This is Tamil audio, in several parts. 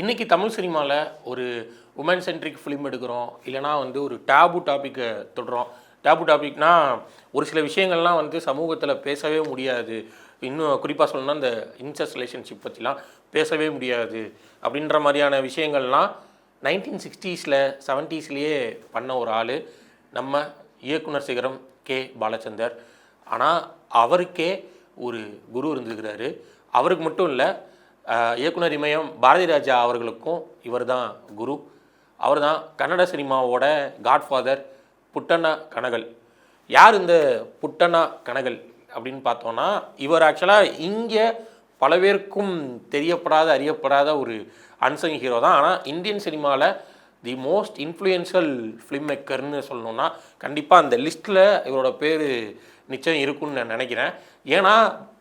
இன்றைக்கி தமிழ் சினிமாவில் ஒரு உமன் சென்ட்ரிக் ஃபிலிம் எடுக்கிறோம், இல்லைனா வந்து ஒரு டேபு டாப்பிக்கை தொடுறோம். டேபு டாபிக்னா ஒரு சில விஷயங்கள்லாம் வந்து சமூகத்தில் பேசவே முடியாது. இன்னும் குறிப்பாக சொல்லணும்னா இந்த இன்செஸ்ட் ரிலேஷன்ஷிப் பற்றிலாம் பேசவே முடியாது அப்படின்ற மாதிரியான விஷயங்கள்லாம் 1960s 70sலேயே பண்ண ஒரு ஆள் நம்ம இயக்குனர் சிகரம் கே பாலச்சந்தர். ஆனால் அவருக்கே ஒரு குரு இருந்துக்கிறாரு. அவருக்கு மட்டும் இல்லை, இயக்குனர் இமயம் பாரதி ராஜா அவர்களுக்கும் இவர் தான் குரு. அவர் தான் கன்னட சினிமாவோட காட்ஃபாதர் புட்டண்ணா கனகல். யார் இந்த புட்டண்ணா கனகல் அப்படின்னு பார்த்தோன்னா, இவர் ஆக்சுவலாக இங்கே பல பேருக்கும் தெரியப்படாத அறியப்படாத ஒரு அன்சங் ஹீரோ தான். ஆனால் இந்தியன் சினிமாவில் தி மோஸ்ட் இன்ஃப்ளூயன்ஷியல் ஃபிலிம் மேக்கர்னு சொல்லணுன்னா கண்டிப்பாக அந்த லிஸ்ட்டில் இவரோட பேர் நிச்சயம் இருக்குன்னு நான் நினைக்கிறேன். ஏன்னா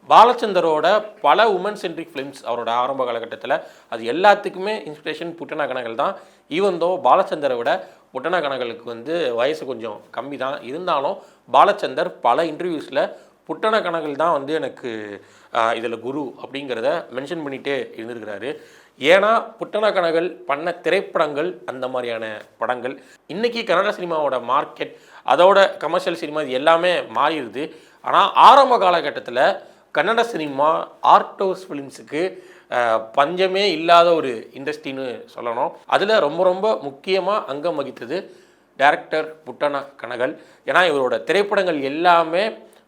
பாலச்சந்தரோட பல உமன் சென்ட்ரிக் ஃபிலிம்ஸ் அவரோட ஆரம்ப காலகட்டத்தில் அது எல்லாத்துக்குமே இன்ஸ்பிரேஷன் புட்டண்ணா கனகல் தான். ஈவந்தோ பாலச்சந்தரை விட புட்டண்ணா கனகலுக்கு வந்து வயசு கொஞ்சம் கம்மி தான். இருந்தாலும் பாலச்சந்தர் பல இன்டர்வியூஸில் புட்டண்ணா கனகல் தான் வந்து எனக்கு இதில் குரு அப்படிங்கிறத மென்ஷன் பண்ணிகிட்டே இருந்திருக்கிறாரு. ஏன்னா புட்டண்ணா கனகல் பண்ண திரைப்படங்கள் அந்த மாதிரியான படங்கள். இன்றைக்கி கன்னட சினிமாவோட மார்க்கெட், அதோட கமர்ஷியல் சினிமா இது எல்லாமே மாறிடுது. ஆனால் ஆரம்ப காலகட்டத்தில் கன்னட சினிமா ஆர்ட் ஹவுஸ் ஃபிலிம்ஸுக்கு பஞ்சமே இல்லாத ஒரு இண்டஸ்ட்ரின்னு சொல்லணும். அதில் ரொம்ப ரொம்ப முக்கியமாக அங்கம் வகித்தது டைரக்டர் புட்டண்ணா கனகல். ஏன்னா இவரோட திரைப்படங்கள் எல்லாமே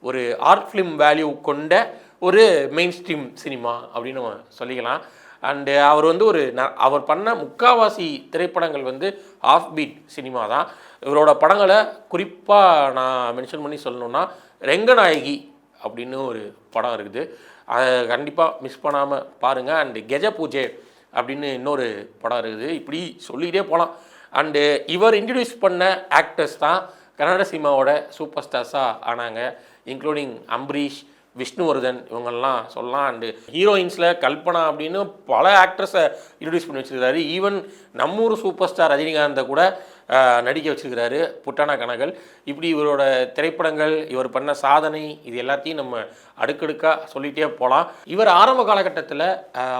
ஒரு ஆர்ட் ஃபிலிம் வேல்யூ கொண்ட ஒரு மெயின் ஸ்ட்ரீம் சினிமா அப்படின்னு நம்ம சொல்லிக்கலாம். அண்டு அவர் வந்து அவர் பண்ண முக்காவாசி திரைப்படங்கள் வந்து ஆஃப் பீட் சினிமா தான். இவரோட படங்களை குறிப்பாக நான் மென்ஷன் பண்ணி சொல்லணுன்னா ரெங்கநாயகி அப்படின்னு ஒரு படம் இருக்குது, அதை கண்டிப்பாக மிஸ் பண்ணாமல் பாருங்கள். அண்டு கெஜ பூஜை அப்படின்னு இன்னொரு படம் இருக்குது. இப்படி சொல்லிக்கிட்டே போகலாம். அண்டு இவர் இன்ட்ரடியூஸ் பண்ண ஆக்டர்ஸ் தான் கன்னட சினிமாவோட சூப்பர் ஸ்டார்ஸாக ஆனாங்க, இன்க்ளூடிங் அம்பரீஷ், விஷ்ணுவர்தன், இவங்கெல்லாம் சொல்லலாம். அண்டு ஹீரோயின்ஸில் கல்பனா அப்படின்னு பல ஆக்ட்ரஸை இன்ட்ரடியூஸ் பண்ணி வச்சுருக்கிறாரு. ஈவன் நம்மூர் சூப்பர் ஸ்டார் ரஜினிகாந்தை கூட நடிக்க வச்சுருக்கிறாரு புட்டண்ணா கனகல். இப்படி இவரோட திரைப்படங்கள், இவர் பண்ண சாதனை, இது எல்லாத்தையும் நம்ம அடுக்கடுக்காக சொல்லிகிட்டே போகலாம். இவர் ஆரம்ப காலகட்டத்தில்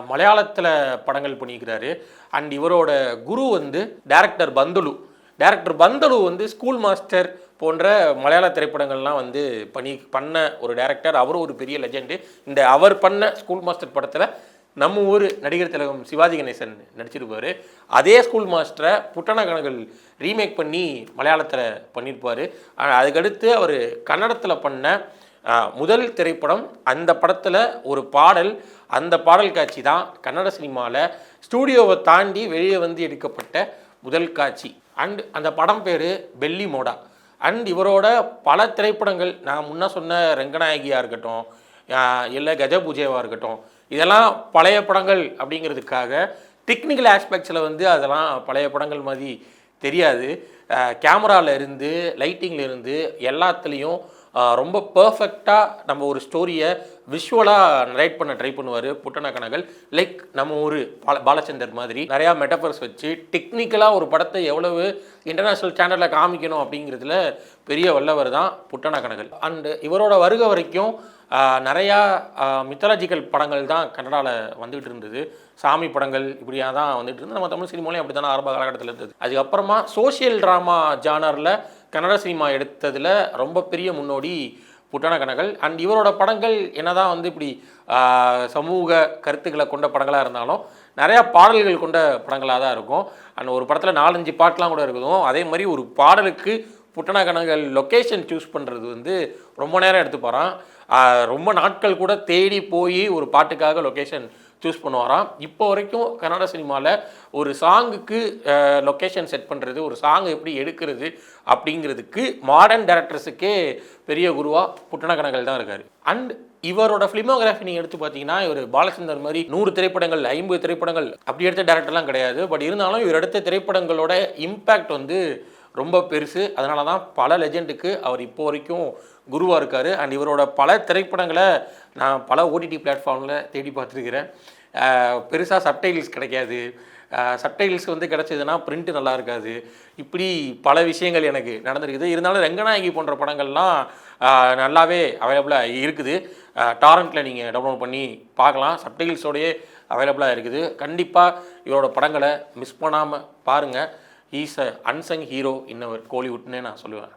மலையாளத்தில் படங்கள் பண்ணியிருக்கிறாரு. அண்ட் இவரோட குரு வந்து டைரக்டர் பந்தலு வந்து ஸ்கூல் மாஸ்டர் போன்ற மலையாள திரைப்படங்கள்லாம் வந்து பண்ண ஒரு டைரக்டர். அவரும் ஒரு பெரிய லெஜெண்டு. இந்த அவர் பண்ண ஸ்கூல் மாஸ்டர் படத்தில் நம்ம ஊர் நடிகர் திலகம் சிவாஜி கணேசன் நடிச்சிருப்பார். அதே ஸ்கூல் மாஸ்டரை புட்டண்ணா கனகல் ரீமேக் பண்ணி மலையாளத்தில் பண்ணியிருப்பார். அதுக்கடுத்து அவர் கன்னடத்தில் பண்ண முதல் திரைப்படம், அந்த படத்தில் ஒரு பாடல், அந்த பாடல் காட்சி தான் கன்னட சினிமாவில் ஸ்டூடியோவை தாண்டி வெளியே வந்து எடுக்கப்பட்ட முதல் காட்சி. அண்ட் அந்த படம் பேர் பெல்லி மோடா. அண்ட் இவரோட பல திரைப்படங்கள், நான் முன்ன சொன்ன ரெங்கநாயகியாக இருக்கட்டும், இல்லை கஜ பூஜையாக இருக்கட்டும், இதெல்லாம் பழைய படங்கள் அப்படிங்கிறதுக்காக டெக்னிக்கல் ஆஸ்பெக்ட்ஸில் வந்து அதெல்லாம் பழைய படங்கள் மாதிரி தெரியாது. கேமராவில் இருந்து லைட்டிங்கில் இருந்து எல்லாத்துலேயும் ரொம்ப பர்ஃபெக்டாக நம்ம ஒரு ஸ்டோரியை விஷுவலாக நரேட் பண்ண ட்ரை பண்ணுவார் புட்டண்ணா கனகல். லைக் நம்ம ஒரு பாலச்சந்தர் மாதிரி நிறையா மெட்டஃபர்ஸ் வச்சு டெக்னிக்கலாக ஒரு படத்தை எவ்வளவு இன்டர்நேஷ்னல் ஸ்டாண்டர்டில் காமிக்கணும் அப்படிங்கிறதுல பெரிய வல்லவர் தான் புட்டண்ணா கனகல். அண்டு இவரோட வருகை வரைக்கும் நிறையா மித்தாலஜிக்கல் படங்கள் தான் கன்னடாவில் வந்துகிட்டு இருந்தது. சாமி படங்கள் இப்படியாக தான் வந்துட்டு இருந்தது. நம்ம தமிழ் சினிமாலையும் அப்படி தானே ஆரம்ப காலகட்டத்தில் இருந்தது. அதுக்கப்புறமா சோஷியல் ட்ராமா ஜானரில் கன்னட சினிமா எடுத்ததில் ரொம்ப பெரிய முன்னோடி புட்டண்ணா கனகல். அண்ட் இவரோட படங்கள் என்னதான் வந்து இப்படி சமூக கருத்துக்களை கொண்ட படங்களாக இருந்தாலும் நிறையா பாடல்கள் கொண்ட படங்களாக தான் இருக்கும். அண்ட் ஒரு படத்தில் 4-5 பாட்டெலாம் கூட இருக்குதும். அதே மாதிரி ஒரு பாடலுக்கு புட்டண்ணா கனகல் லொக்கேஷன் சூஸ் பண்ணுறது வந்து ரொம்ப நேரம் எடுத்துப்பாரான். ரொம்ப நாட்கள் கூட தேடி போய் ஒரு பாட்டுக்காக லொக்கேஷன் சூஸ் பண்ணுவாராம். இப்போ வரைக்கும் கன்னட சினிமாவில் ஒரு சாங்குக்கு லொக்கேஷன் செட் பண்ணுறது, ஒரு சாங் எப்படி எடுக்கிறது அப்படிங்கிறதுக்கு மாடர்ன் டைரக்டர்ஸுக்கே பெரிய குருவாக புட்டண்ணா கனகல் தான் இருக்கார். அண்ட் இவரோட ஃபிலிமோகிராஃபி நீங்கள் எடுத்து பார்த்தீங்கன்னா, இவர் பாலச்சந்தர் மாதிரி 100 திரைப்படங்கள் 50 திரைப்படங்கள் அப்படி எடுத்த டேரக்டர்லாம் கிடையாது. பட் இருந்தாலும் இவர் எடுத்த திரைப்படங்களோட இம்பேக்ட் வந்து ரொம்ப பெருசு. அதனால தான் பல லெஜெண்டுக்கு அவர் இப்போ வரைக்கும் குருவாக இருக்கார். அண்ட் இவரோட பல திரைப்படங்களை நான் பல ஓடிடி பிளாட்ஃபார்மில் தேடி பார்த்துருக்கிறேன். பெருசாக சப்டைட்டில்ஸ் கிடைக்காது. சப்டைட்டில்ஸ் வந்து கிடச்சிதுன்னா பிரிண்ட்டு நல்லா இருக்காது. இப்படி பல விஷயங்கள் எனக்கு நடந்திருக்குது. இருந்தாலும் ரெங்கநாயகி போன்ற படங்கள்லாம் நல்லாவே அவைலபிளாக இருக்குது. டாரண்ட்டில் நீங்கள் டவுன்லோட் பண்ணி பார்க்கலாம். சப்டைட்டில்ஸோடையே அவைலபிளாக இருக்குது. கண்டிப்பாக இவரோட படங்களை மிஸ் பண்ணாமல் பாருங்கள். Is a unsung hero in our கோலிவுட்னே நான் சொல்லுவேன்.